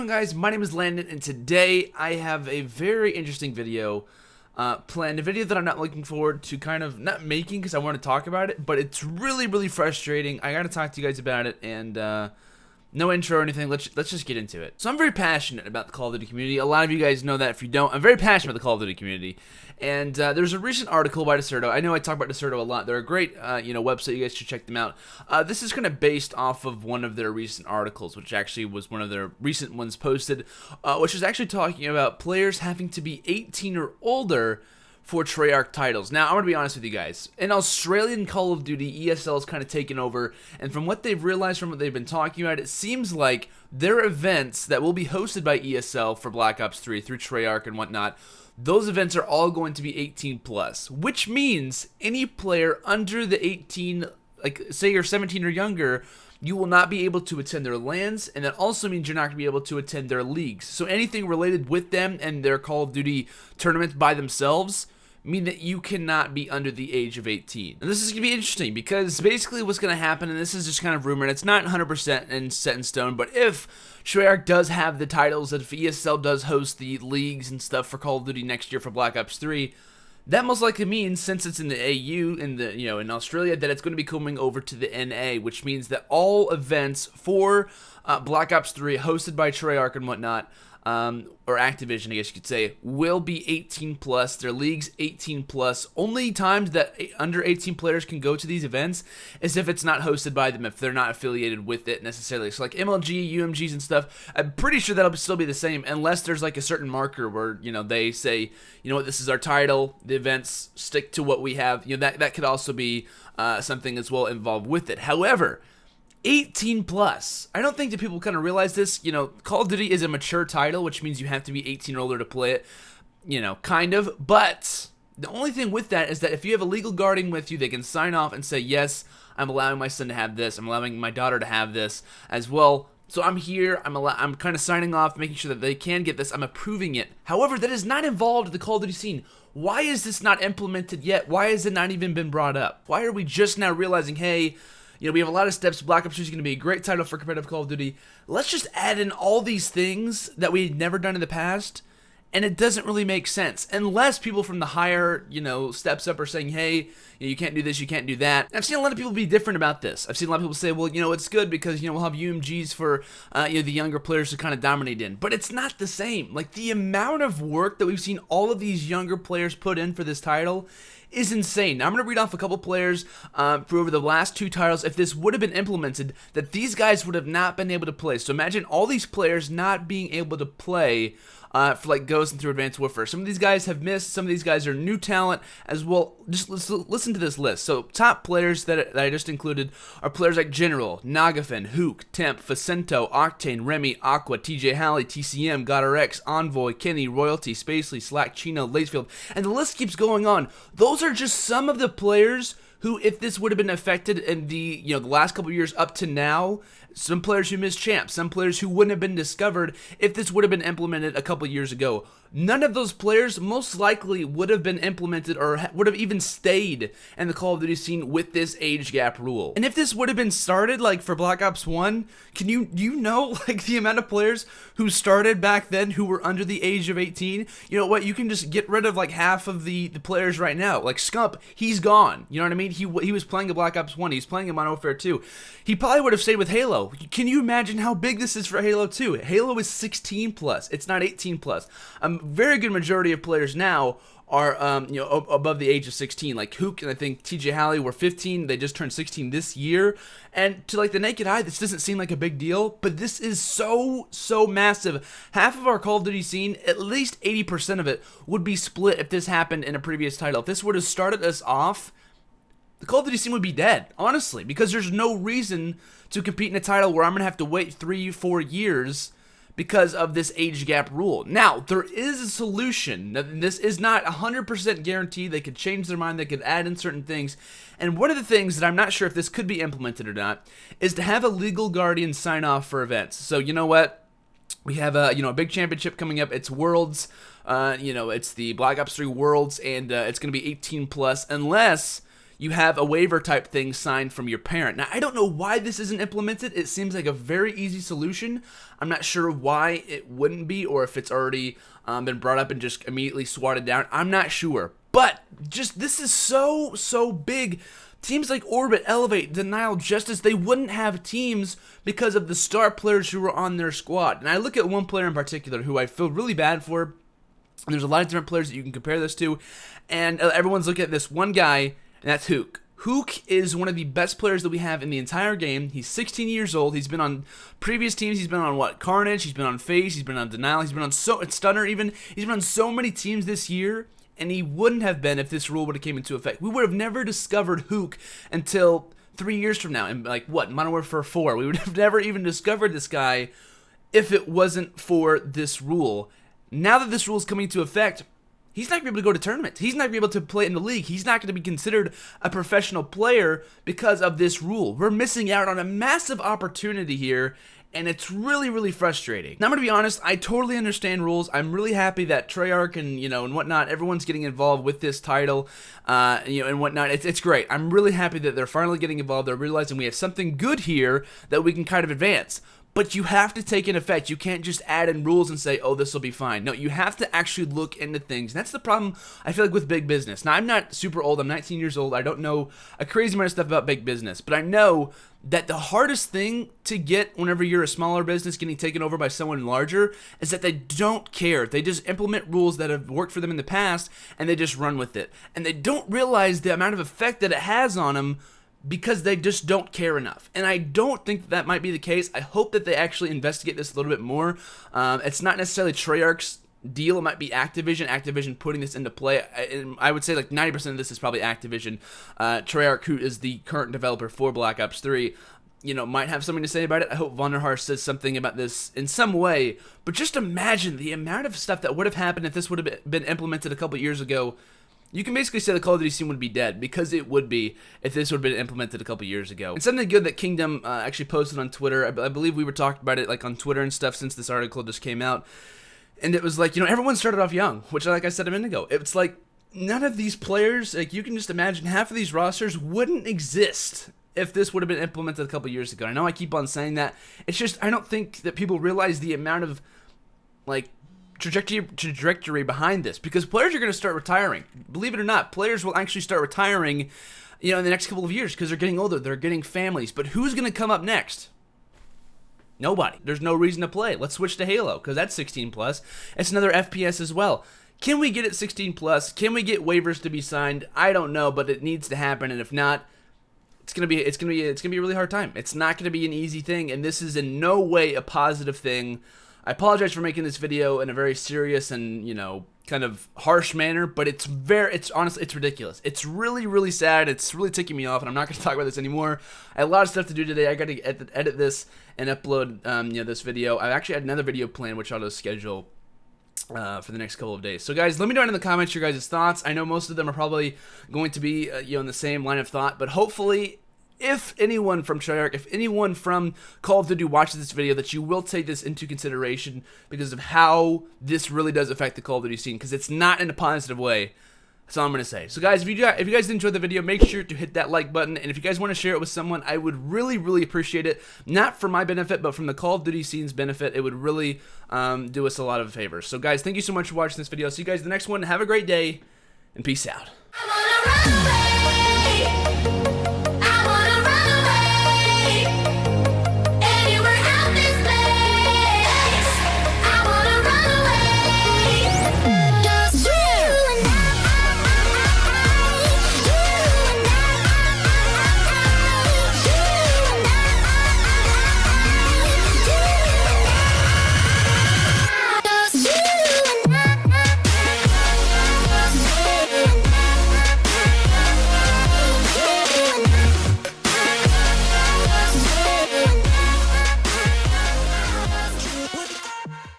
doing, guys? My name is Landon, and today I have a very interesting video planned. A video that I'm not looking forward to not making because I want to talk about it, but it's really frustrating. I gotta talk to you guys about it, and no intro or anything. Let's just get into it. So I'm very passionate about the Call of Duty community. A lot of you guys know that. If you don't, I'm very passionate about the Call of Duty community. And there's a recent article by Deserto. I know I talk about Deserto a lot. They're a great website. You guys should check them out. This is kind of based off of one of their recent articles, which actually was one of their recent ones posted, which was actually talking about players having to be 18 or older for Treyarch titles. Now, I'm going to be honest with you guys. In Australian Call of Duty, ESL is kind of taken over, and from what they've realized, from what they've been talking about, it seems like their events that will be hosted by ESL for Black Ops 3 through Treyarch and whatnot, those events are all going to be 18 plus, which means any player under the 18, like say you're 17 or younger, you will not be able to attend their LANs, and that also means you're not going to be able to attend their leagues. So anything related with them and their Call of Duty tournaments by themselves mean that you cannot be under the age of 18. And this is going to be interesting because basically what's going to happen, and this is just kind of rumored, it's not 100% set in stone, but if Treyarch does have the titles, if ESL does host the leagues and stuff for Call of Duty next year for Black Ops 3, that most likely means, since it's in the AU, in Australia, that it's going to be coming over to the NA, which means that all events for Black Ops 3 hosted by Treyarch and whatnot, or Activision, I guess you could say, will be 18 plus. Their league's 18 plus. Only times that under 18 players can go to these events is if it's not hosted by them, if they're not affiliated with it necessarily. So like MLG, UMGs and stuff, I'm pretty sure that'll still be the same unless there's like a certain marker where, they say, you know what, this is our title, the events stick to what we have. That could also be something as well involved with it. However, 18 plus. I don't think that people kind of realize this. Call of Duty is a mature title, which means you have to be 18 or older to play it, kind of. But the only thing with that is that if you have a legal guardian with you, they can sign off and say, yes, I'm allowing my son to have this. I'm allowing my daughter to have this as well. So I'm here, I'm kind of signing off, making sure that they can get this. I'm approving it. However, that is not involved in the Call of Duty scene. Why is this not implemented yet? Why has it not even been brought up? Why are we just now realizing, hey, we have a lot of steps. Black Ops 3 is going to be a great title for competitive Call of Duty. Let's just add in all these things that we've never done in the past, and it doesn't really make sense. Unless people from the higher, steps up are saying, hey, you can't do this, you can't do that. I've seen a lot of people be different about this. I've seen a lot of people say, well, it's good because, we'll have UMGs for, the younger players to kind of dominate in. But it's not the same. Like, the amount of work that we've seen all of these younger players put in for this title is insane. Now, I'm going to read off a couple players for over the last two titles. If this would have been implemented, that these guys would have not been able to play. So imagine all these players not being able to play for like Ghost and through Advanced Warfare. Some of these guys have missed. Some of these guys are new talent as well. Just listen to this list. So top players that I just included are players like General, Nagafin, Hook, Temp, Facento, Octane, Remy, Aqua, TJ Halley, TCM, GodRX, Envoy, Kenny, Royalty, Spacely, Slack, Chino, Lacefield, and the list keeps going on. Those are just some of the players who, if this would have been affected in the the last couple of years up to now, some players who missed champs, some players who wouldn't have been discovered if this would have been implemented a couple of years ago. None of those players most likely would have been implemented or would have even stayed in the Call of Duty scene with this age gap rule. And if this would have been started like for Black Ops 1, do you know like the amount of players who started back then who were under the age of 18? You know what? You can just get rid of like half of the players right now. Like Scump, he's gone. You know what I mean? He was playing a Black Ops 1. He's playing a Modern Warfare 2. He probably would have stayed with Halo. Can you imagine how big this is for Halo 2? Halo is 16 plus. It's not 18 plus. Very good majority of players now are above the age of 16. Like Hook and I think TJ Halley were 15. They just turned 16 this year. And to like the naked eye, this doesn't seem like a big deal, but this is so massive. Half of our Call of Duty scene, at least 80% of it, would be split if this happened in a previous title. If this would have started us off, the Call of Duty scene would be dead, honestly, because there's no reason to compete in a title where I'm going to have to wait 3-4 years because of this age gap rule. Now, there is a solution. Now, this is not 100% guaranteed. They could change their mind. They could add in certain things. And one of the things that I'm not sure if this could be implemented or not is to have a legal guardian sign off for events. So, you know what? We have a big championship coming up. It's Worlds. It's the Black Ops 3 Worlds, and it's going to be 18 plus unless you have a waiver type thing signed from your parent. Now, I don't know why this isn't implemented. It seems like a very easy solution. I'm not sure why it wouldn't be, or if it's already been brought up and just immediately swatted down. I'm not sure. But just this is so big. Teams like Orbit, Elevate, Denial, Justice, they wouldn't have teams because of the star players who were on their squad. And I look at one player in particular who I feel really bad for. And there's a lot of different players that you can compare this to. And everyone's looking at this one guy, and that's Hook. Hook is one of the best players that we have in the entire game. He's 16 years old. He's been on previous teams. He's been on what? Carnage. He's been on FaZe. He's been on Denial. He's been on Stunner even. He's been on so many teams this year. And he wouldn't have been if this rule would have came into effect. We would have never discovered Hook until 3 years from now. And like what? Modern Warfare 4. We would have never even discovered this guy if it wasn't for this rule. Now that this rule is coming into effect, he's not going to be able to go to tournaments. He's not going to be able to play in the league. He's not going to be considered a professional player because of this rule. We're missing out on a massive opportunity here, and it's really frustrating. Now, I'm going to be honest, I totally understand rules. I'm really happy that Treyarch and, and whatnot, everyone's getting involved with this title, and whatnot. It's great. I'm really happy that they're finally getting involved. They're realizing we have something good here that we can kind of advance. But you have to take in effect. You can't just add in rules and say, oh, this will be fine. No, you have to actually look into things. And that's the problem, I feel like, with big business. Now, I'm not super old. I'm 19 years old. I don't know a crazy amount of stuff about big business. But I know that the hardest thing to get whenever you're a smaller business getting taken over by someone larger is that they don't care. They just implement rules that have worked for them in the past, and they just run with it. And they don't realize the amount of effect that it has on them because they just don't care enough. And I don't think that might be the case. I hope that they actually investigate this a little bit more. It's not necessarily Treyarch's deal. It might be Activision putting this into play. I would say like 90% of this is probably Activision. Treyarch, who is the current developer for Black Ops 3, might have something to say about it. I hope Vonderhaar says something about this in some way. But just imagine the amount of stuff that would have happened if this would have been implemented a couple years ago. You can basically say the Call of Duty scene would be dead, because it would be if this would have been implemented a couple years ago. And something good that Kingdom actually posted on Twitter, I believe we were talking about it like on Twitter and stuff since this article just came out, and it was like, everyone started off young, which like I said a minute ago, it's like none of these players, like you can just imagine half of these rosters wouldn't exist if this would have been implemented a couple years ago. I know I keep on saying that, it's just I don't think that people realize the amount of like trajectory behind this, because players are going to start retiring. Believe it or not, players will actually start retiring, in the next couple of years, because they're getting older, they're getting families. But who's going to come up next? Nobody. There's no reason to play. Let's switch to Halo, because that's 16 plus. It's another FPS as well. Can we get it 16 plus? Can we get waivers to be signed? I don't know, but it needs to happen. And if not, it's gonna be a really hard time. It's not gonna be an easy thing, and this is in no way a positive thing. I apologize for making this video in a very serious and, kind of harsh manner, but it's honestly, it's ridiculous. It's really sad. It's really ticking me off, and I'm not going to talk about this anymore. I have a lot of stuff to do today. I got to edit this and upload, this video. I actually had another video planned, which I'll just schedule for the next couple of days. So guys, let me know in the comments your guys' thoughts. I know most of them are probably going to be, in the same line of thought, but hopefully, if anyone from Treyarch, if anyone from Call of Duty watches this video, that you will take this into consideration because of how this really does affect the Call of Duty scene, because it's not in a positive way. That's all I'm going to say. So guys, if you guys enjoyed the video, make sure to hit that like button, and if you guys want to share it with someone, I would really appreciate it. Not for my benefit, but from the Call of Duty scene's benefit. It would really do us a lot of favors. So guys, thank you so much for watching this video. See you guys in the next one. Have a great day, and peace out.